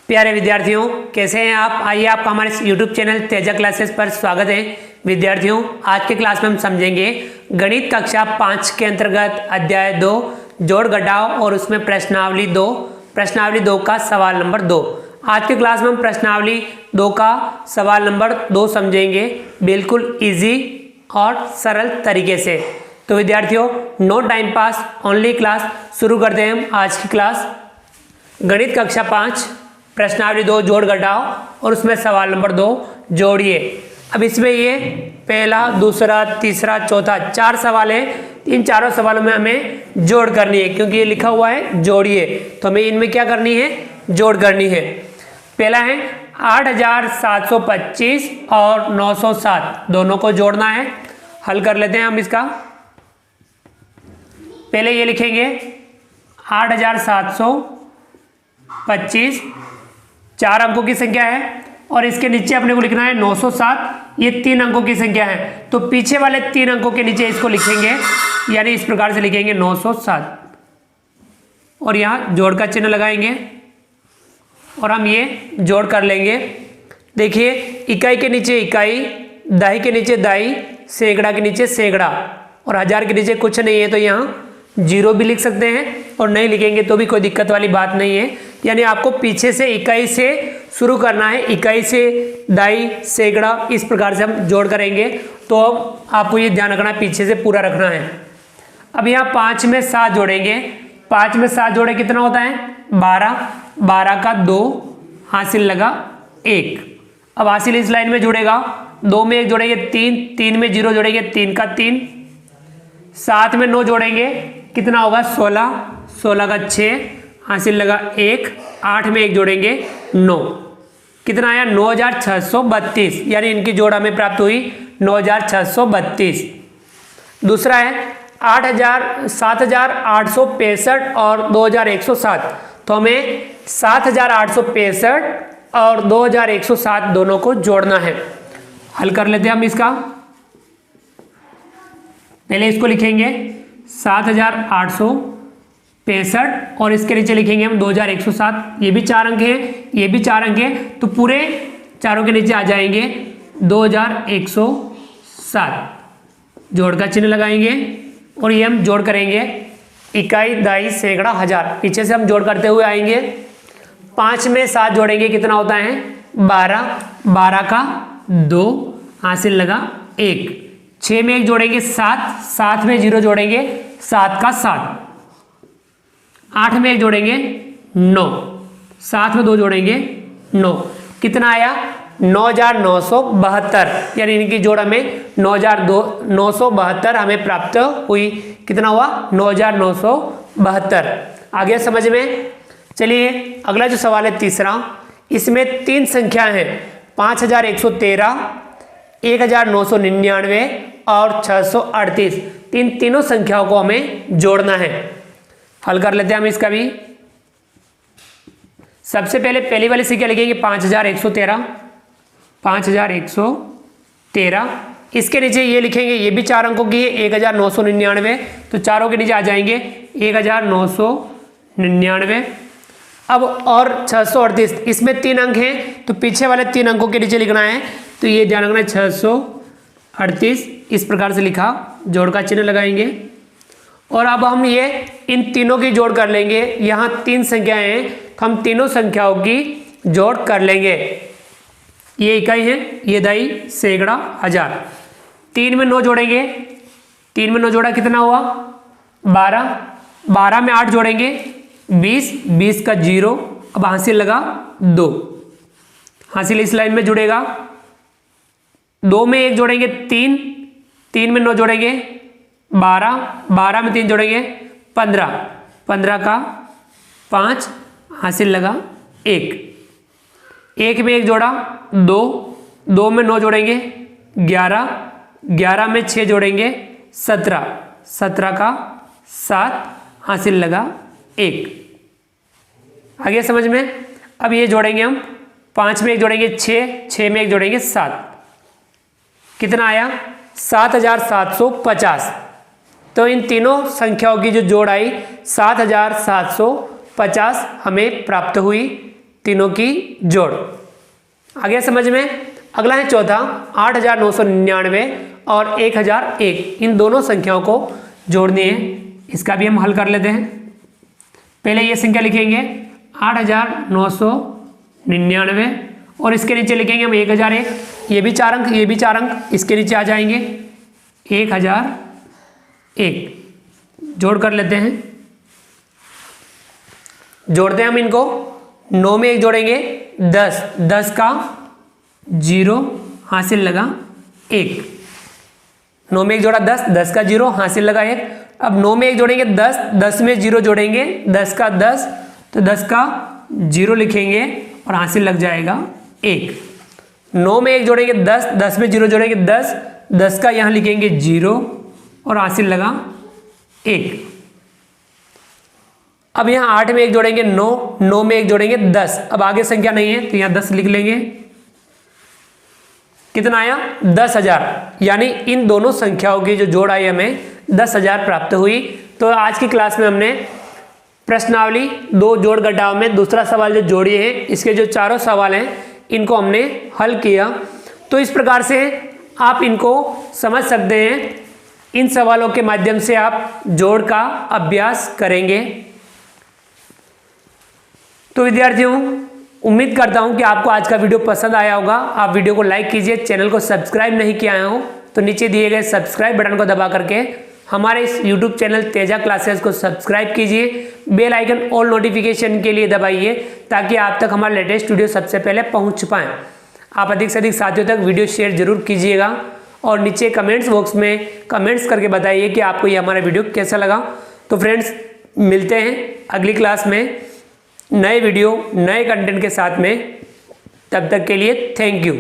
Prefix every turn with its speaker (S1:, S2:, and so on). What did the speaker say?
S1: प्यारे विद्यार्थियों, कैसे हैं आप? आइए आपका हमारे YouTube चैनल तेजा क्लासेस पर स्वागत है। विद्यार्थियों, आज के क्लास में हम समझेंगे गणित कक्षा 5 के अंतर्गत अध्याय 2 जोड़ घटाव और उसमें प्रश्नावली 2 का सवाल नंबर 2। आज के क्लास में हम प्रश्नावली 2 का सवाल नंबर 2 समझेंगे बिल्कुल ईजी और सरल तरीके से। तो विद्यार्थियों, no time pass, only class. शुरू करते हैं हम आज की क्लास। गणित कक्षा 5 प्रश्नावली 2 जोड़ घटाव और उसमें सवाल नंबर 2 जोड़िए। अब इसमें ये पहला, दूसरा, तीसरा, चौथा 4 सवाल है। इन चारों सवालों में हमें जोड़ करनी है, क्योंकि ये लिखा हुआ है जोड़िए, तो हमें इनमें क्या करनी है? जोड़ करनी है। पहला है 8725 और 907, दोनों को जोड़ना है। हल कर लेते हैं हम इसका। पहले ये लिखेंगे 8725 4 अंकों की संख्या है और इसके नीचे अपने को लिखना है 907, ये 3 अंकों की संख्या है। तो पीछे वाले 3 अंकों के नीचे इसको लिखेंगे, यानी इस प्रकार से लिखेंगे 907 और यहाँ जोड़ का चिन्ह लगाएंगे और हम ये जोड़ कर लेंगे। देखिए, इकाई के नीचे इकाई, दाही के नीचे दाही, सैकड़ा के नीचे सैकड़ा और हजार के नीचे कुछ नहीं है, तो यहाँ 0 भी लिख सकते हैं और नहीं लिखेंगे तो भी कोई दिक्कत वाली बात नहीं है। यानी आपको पीछे से इकाई से शुरू करना है, इकाई से दाई, सैकड़ा, इस प्रकार से हम जोड़ करेंगे। तो आपको ये ध्यान रखना है, पीछे से पूरा रखना है। अब यहाँ 5 में 7 जोड़ेंगे। 5 में 7 जोड़े कितना होता है? 12। 12 का 2, हासिल लगा 1। अब हासिल इस लाइन में जुड़ेगा, 2 में 1 जोड़ेंगे 3, 3 में 0 जोड़ेंगे 3 का 3, 7 में 9 जोड़ेंगे कितना होगा? 16, 16 का 6, हासिल लगा 1, 8 में 1 जोड़ेंगे 9, कितना आया? 9632, यानी इनकी जोड़ हमें प्राप्त हुई 9632। दूसरा है 7865 और 2107, तो हमें 7865 और 2107 दोनों को जोड़ना है। हल कर लेते हैं हम इसका। पहले इसको लिखेंगे 7865 और इसके नीचे लिखेंगे हम 2107। ये भी 4 अंक हैं, ये भी 4 अंक हैं, तो पूरे चारों के नीचे आ जाएंगे 2107। जोड़ का चिन्ह लगाएंगे और ये हम जोड़ करेंगे इकाई, दाई, सैकड़ा, हजार। पीछे से हम जोड़ करते हुए आएंगे। 5 में 7 जोड़ेंगे कितना होता है? 12। 12 का 2, हासिल लगा 1। 6 में 1 जोड़ेंगे 7, 7 में 0 जोड़ेंगे 7 का 7। 8 में 1 जोड़ेंगे 9, 7 में 2 जोड़ेंगे 9, कितना आया? 9972, यानी इनकी जोड़ हमें 9972 हमें प्राप्त हुई। कितना हुआ? 9972। आ गया समझ में? चलिए अगला जो सवाल है तीसरा, इसमें 3 संख्या हैं, 5113, 1999 और 638। तीनों संख्याओं को हमें जोड़ना है। हल कर लेते हैं हम इसका भी। सबसे पहले पहली वाली संख्या लिखेंगे 5113, 5113। इसके नीचे ये लिखेंगे, ये भी 4 अंकों की है, 1999, तो चारों के नीचे आ जाएंगे 1999। अब और 638, इसमें 3 अंक हैं, तो पीछे वाले 3 अंकों के नीचे लिखना है, तो ये ध्यान रखना है 638, इस प्रकार से लिखा। जोड़ का चिन्ह लगाएंगे और अब हम ये इन तीनों की जोड़ कर लेंगे। यहाँ 3 संख्याएं हैं, हम तीनों संख्याओं की जोड़ कर लेंगे। ये इकाई है, ये दाई, सैकड़ा, हजार। 3 में 9 जोड़ेंगे, 3 में 9 जोड़ा कितना हुआ? 12। 12 में 8 जोड़ेंगे 20, 20 का 0, अब हासिल लगा 2। हासिल इस लाइन में जुड़ेगा। 2 में 1 जोड़ेंगे 3, 3 में 9 जोड़ेंगे 12, 12 में 3 जोड़ेंगे 15, 15 का 5, हासिल लगा 1। 1 में 1 जोड़ा 2, 2 में 9 जोड़ेंगे 11, 11 में 6 जोड़ेंगे 17, 17 का 7, हासिल लगा 1। आगे समझ में? अब ये जोड़ेंगे हम, 5 में 1 जोड़ेंगे 6, 6 में 1 जोड़ेंगे 7, कितना आया? 7750। तो इन तीनों संख्याओं की जो जोड़ आई 7750 हमें प्राप्त हुई। तीनों की जोड़। आ गया समझ में। अगला है चौथा 8,999 और 1,001, इन दोनों संख्याओं को जोड़नी है। इसका भी हम हल कर लेते हैं। पहले ये संख्या लिखेंगे 8,999 और इसके नीचे लिखेंगे हम 1,001। ये भी 4 अंक, ये भी 4 अंक, इसके नीचे आ जाएंगे 1,001। जोड़ कर लेते हैं। जोड़ते हैं हम इनको। 9 में 1 जोड़ेंगे 10, 10 का 0 हासिल लगा 1। 9 में 1 जोड़ा 10, 10 का 0 हासिल लगा 1। अब 9 में 1 जोड़ेंगे 10, 10 में 0 जोड़ेंगे 10 का 10, तो 10 का 0 लिखेंगे और हासिल लग जाएगा 1। 9 में 1 जोड़ेंगे 10, 10 में 0 जोड़ेंगे 10, 10 का यहाँ लिखेंगे 0 और हासिल लगा 1। अब यहाँ 8 में 1 जोड़ेंगे 9, 9 में 1 जोड़ेंगे 10। अब आगे संख्या नहीं है तो यहाँ 10 लिख लेंगे। कितना आया? 10,000। यानी इन दोनों संख्याओं की जो जोड़ आई हमें 10,000 प्राप्त हुई। तो आज की क्लास में हमने प्रश्नावली 2 जोड़ घटाव में दूसरा सवाल जो जोड़िए हैं, इसके जो चारों सवाल हैं इनको हमने हल किया। तो इस प्रकार से आप इनको समझ सकते हैं। इन सवालों के माध्यम से आप जोड़ का अभ्यास करेंगे। तो विद्यार्थियों, उम्मीद करता हूं कि आपको आज का वीडियो पसंद आया होगा। आप वीडियो को लाइक कीजिए। चैनल को सब्सक्राइब नहीं किया हो तो नीचे दिए गए सब्सक्राइब बटन को दबा करके हमारे इस यूट्यूब चैनल तेजा क्लासेस को सब्सक्राइब कीजिए। बेल आइकन ऑल नोटिफिकेशन के लिए दबाइए ताकि आप तक हमारा लेटेस्ट वीडियो सबसे पहले पहुंच पाएँ। आप अधिक से अधिक साथियों तक वीडियो शेयर जरूर कीजिएगा और नीचे कमेंट्स बॉक्स में कमेंट्स करके बताइए कि आपको ये हमारा वीडियो कैसा लगा। तो फ्रेंड्स, मिलते हैं अगली क्लास में नए वीडियो नए कंटेंट के साथ में। तब तक के लिए थैंक यू।